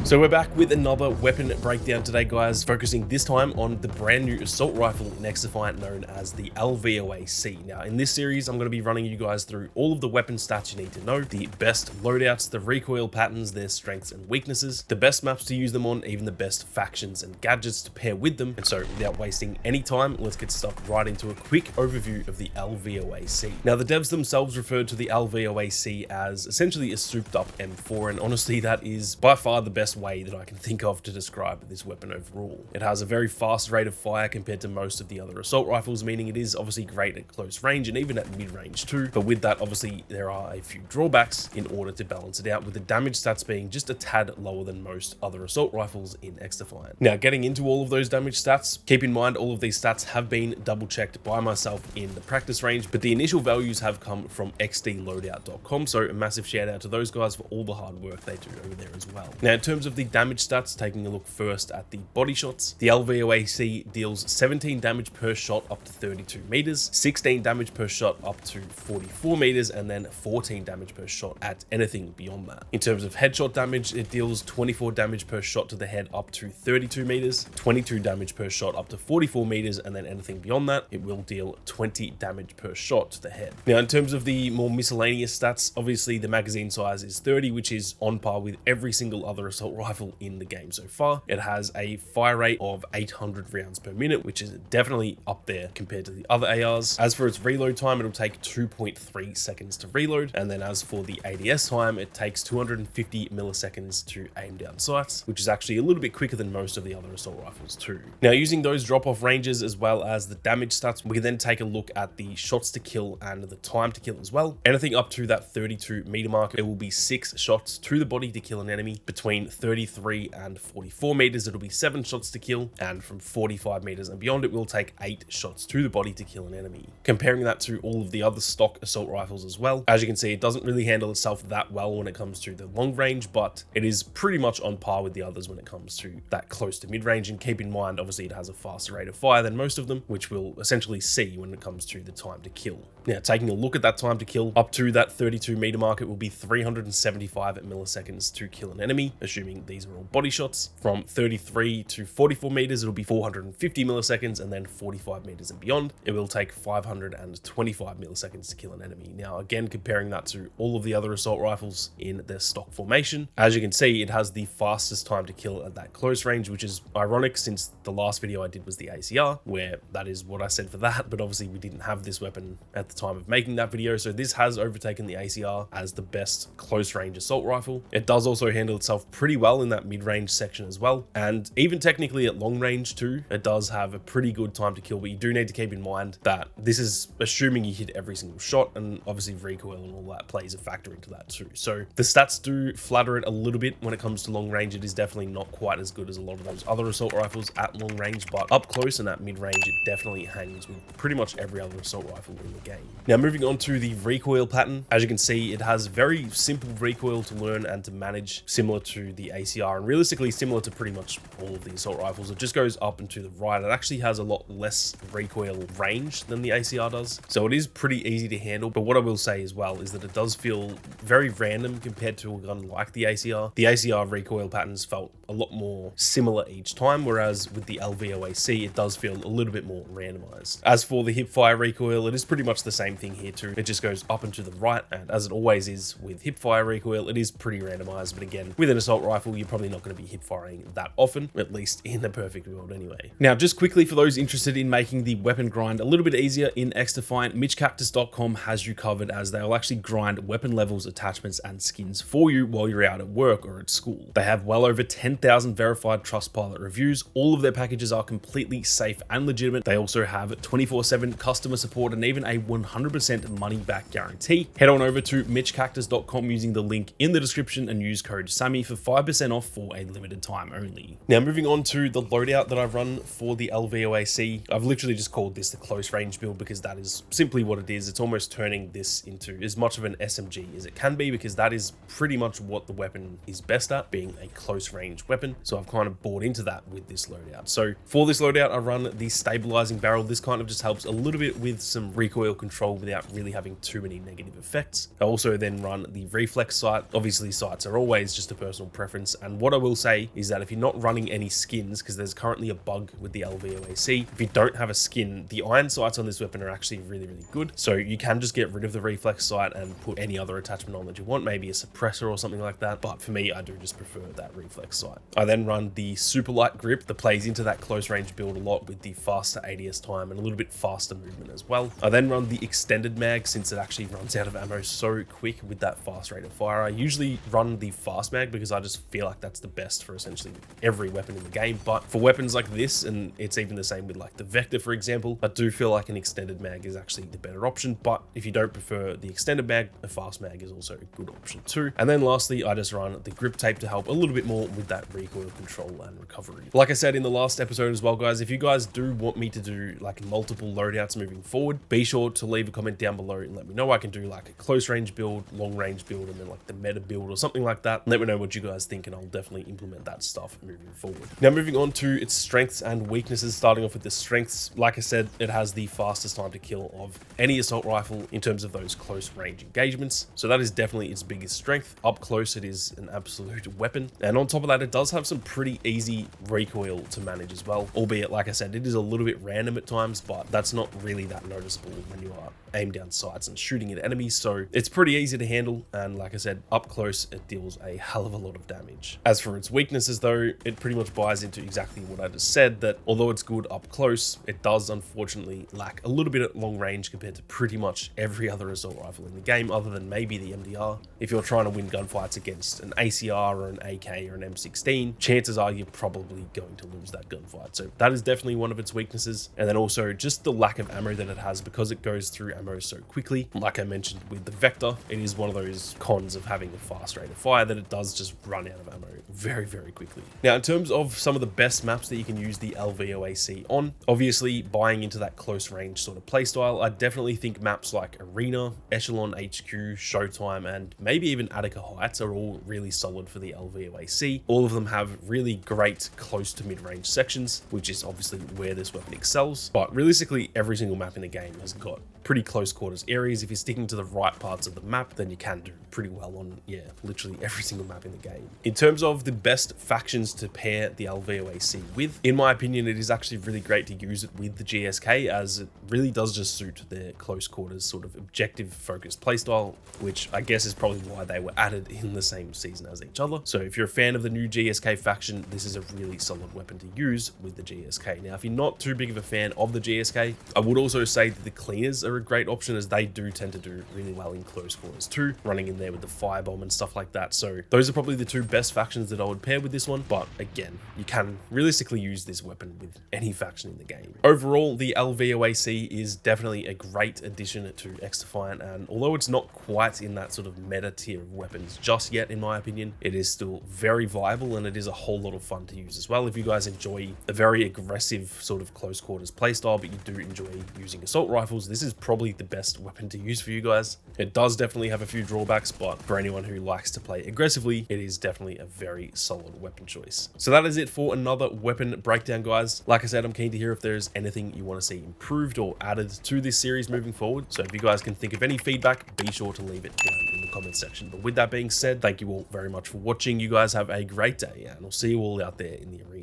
So we're back with another weapon breakdown today, guys, focusing this time on the brand new assault rifle in XDefiant known as the LVOA-C. Now, in this series, I'm going to be running you guys through all of the weapon stats you need to know, the best loadouts, the recoil patterns, their strengths and weaknesses, the best maps to use them on, even the best factions and gadgets to pair with them. And so, without wasting any time, let's get stuck right into a quick overview of the LVOA-C. Now, the devs themselves referred to the LVOA-C as essentially a souped up M4, and honestly, that is by far the best way that I can think of to describe this weapon overall. It has a very fast rate of fire compared to most of the other assault rifles, meaning it is obviously great at close range and even at mid-range too, but with that obviously there are a few drawbacks in order to balance it out, with the damage stats being just a tad lower than most other assault rifles in XDefiant. Now, getting into all of those damage stats, keep in mind all of these stats have been double checked by myself in the practice range, but the initial values have come from XDLoadout.com, so a massive shout out to those guys for all the hard work they do over there as well. Now, in terms of the damage stats, taking a look first at the body shots, the LVOA-C deals 17 damage per shot up to 32 meters, 16 damage per shot up to 44 meters, and then 14 damage per shot at anything beyond that. In terms of headshot damage, it deals 24 damage per shot to the head up to 32 meters, 22 damage per shot up to 44 meters, and then anything beyond that, it will deal 20 damage per shot to the head. Now, in terms of the more miscellaneous stats, obviously the magazine size is 30, which is on par with every single other assault rifle in the game so far. It has a fire rate of 800 rounds per minute, which is definitely up there compared to the other ARs. As for its reload time, it'll take 2.3 seconds to reload, and then as for the ADS time, it takes 250 milliseconds to aim down sights, which is actually a little bit quicker than most of the other assault rifles too. Now, using those drop-off ranges as well as the damage stats, we can then take a look at the shots to kill and the time to kill as well. Anything up to that 32 meter mark, it will be 6 shots to the body to kill an enemy. Between 33 and 44 meters, it'll be 7 shots to kill, and from 45 meters and beyond, it will take 8 shots to the body to kill an enemy. Comparing that to all of the other stock assault rifles as well, as you can see, it doesn't really handle itself that well when it comes to the long range, but it is pretty much on par with the others when it comes to that close to mid range. And keep in mind, obviously it has a faster rate of fire than most of them, which we'll essentially see when it comes to the time to kill. Now, taking a look at that time to kill, up to that 32 meter mark, it will be 375 milliseconds to kill an enemy, assuming these are all body shots. From 33 to 44 meters, it'll be 450 milliseconds, and then 45 meters and beyond, it will take 525 milliseconds to kill an enemy. Now, again, comparing that to all of the other assault rifles in their stock formation, as you can see, it has the fastest time to kill at that close range, which is ironic since the last video I did was the ACR, where that is what I said for that, but obviously we didn't have this weapon at the time of making that video, so this has overtaken the ACR as the best close range assault rifle. It does also handle itself pretty well in that mid-range section as well, and even technically at long range too, it does have a pretty good time to kill, but you do need to keep in mind that this is assuming you hit every single shot, and obviously recoil and all that plays a factor into that too. So the stats do flatter it a little bit when it comes to long range. It is definitely not quite as good as a lot of those other assault rifles at long range, but up close and at mid range, it definitely hangs with pretty much every other assault rifle in the game. Now, moving on to the recoil pattern, as you can see, it has very simple recoil to learn and to manage, similar to the ACR, and realistically similar to pretty much all of the assault rifles. It just goes up and to the right. It actually has a lot less recoil range than the ACR does, so it is pretty easy to handle. But what I will say as well is that it does feel very random compared to a gun like the ACR. The ACR recoil patterns felt a lot more similar each time, whereas with the LVOA-C, it does feel a little bit more randomized. As for the hipfire recoil, it is pretty much the same thing here too. It just goes up and to the right, and as it always is with hipfire recoil, it is pretty randomized. But again, with an assault rifle, you're probably not going to be hip firing that often, at least in the perfect world anyway. Now, just quickly for those interested in making the weapon grind a little bit easier in XDefiant, MitchCactus.com has you covered, as they will actually grind weapon levels, attachments, and skins for you while you're out at work or at school. They have well over 10,000 verified Trustpilot reviews. All of their packages are completely safe and legitimate. They also have 24/7 customer support and even a 100% money back guarantee. Head on over to MitchCactus.com using the link in the description and use code SAMMY for 5% off for a limited time only. Now, moving on to the loadout that I've run for the LVOA-C, I've literally just called this the close range build because that is simply what it is. It's almost turning this into as much of an SMG as it can be, because that is pretty much what the weapon is best at, being a close range weapon. So I've kind of bought into that with this loadout. So for this loadout, I run the stabilizing barrel. This kind of just helps a little bit with some recoil control without really having too many negative effects. I also then run the reflex sight. Obviously, sights are always just a personal preference preference. And what I will say is that if you're not running any skins, because there's currently a bug with the LVOA-C, if you don't have a skin, the iron sights on this weapon are actually really, really good. So you can just get rid of the reflex sight and put any other attachment on that you want, maybe a suppressor or something like that. But for me, I do just prefer that reflex sight. I then run the super light grip that plays into that close range build a lot with the faster ADS time and a little bit faster movement as well. I then run the extended mag since it actually runs out of ammo so quick with that fast rate of fire. I usually run the fast mag because I just feel like that's the best for essentially every weapon in the game. But for weapons like this, and it's even the same with like the Vector, for example, I do feel like an extended mag is actually the better option. But if you don't prefer the extended mag, a fast mag is also a good option too. And then lastly, I just run the grip tape to help a little bit more with that recoil control and recovery. Like I said in the last episode as well, guys, if you guys do want me to do like multiple loadouts moving forward, be sure to leave a comment down below and let me know. I can do like a close range build, long range build, and then like the meta build or something like that. Let me know what you guys think and I'll definitely implement that stuff moving forward. Now moving on to its strengths and weaknesses, starting off with the strengths. Like I said, it has the fastest time to kill of any assault rifle in terms of those close range engagements. So that is definitely its biggest strength. Up close, it is an absolute weapon. And on top of that, it does have some pretty easy recoil to manage as well. Albeit, like I said, it is a little bit random at times, but that's not really that noticeable when you are aim down sights and shooting at enemies. So it's pretty easy to handle. And like I said, up close, it deals a hell of a lot of damage. As for its weaknesses though, it pretty much buys into exactly what I just said, that although it's good up close, it does unfortunately lack a little bit at long range compared to pretty much every other assault rifle in the game, other than maybe the MDR. If you're trying to win gunfights against an ACR or an AK or an M16, chances are you're probably going to lose that gunfight. So that is definitely one of its weaknesses. And then also just the lack of ammo that it has, because it goes through ammo so quickly. Like I mentioned with the Vector, it is one of those cons of having a fast rate of fire that it does just run out of ammo very, very quickly. Now, in terms of some of the best maps that you can use the LVOA-C on, obviously buying into that close range sort of playstyle, I definitely think maps like Arena, Echelon HQ, Showtime, and maybe even Attica Heights are all really solid for the LVOA-C. All of them have really great close to mid-range sections, which is obviously where this weapon excels. But realistically, every single map in the game has got pretty close quarters areas. If you're sticking to the right parts of the map, then you can do pretty well on, yeah, literally every single map in the game. In terms of the best factions to pair the LVOA-C with, in my opinion, it is actually really great to use it with the GSK, as it really does just suit their close quarters sort of objective focused playstyle, which I guess is probably why they were added in the same season as each other. So if you're a fan of the new GSK faction, this is a really solid weapon to use with the GSK. Now, if you're not too big of a fan of the GSK, I would also say that the cleaners are a great option, as they do tend to do really well in close quarters too, running in there with the firebomb and stuff like that. So those are probably the two best factions that I would pair with this one. But again, you can realistically use this weapon with any faction in the game. Overall, the LVOA-C is definitely a great addition to XDefiant, and although it's not quite in that sort of meta tier of weapons just yet, in my opinion, it is still very viable, and it is a whole lot of fun to use as well. If you guys enjoy a very aggressive sort of close quarters playstyle, but you do enjoy using assault rifles, this is probably the best weapon to use for you guys. It does definitely have a few drawbacks, but for anyone who likes to play aggressively, it is definitely a very solid weapon choice. So that is it for another weapon breakdown, guys. Like I said, I'm keen to hear if there's anything you want to see improved or added to this series moving forward. So if you guys can think of any feedback, be sure to leave it down in the comment section. But with that being said, thank you all very much for watching. You guys have a great day, and I'll see you all out there in the arena.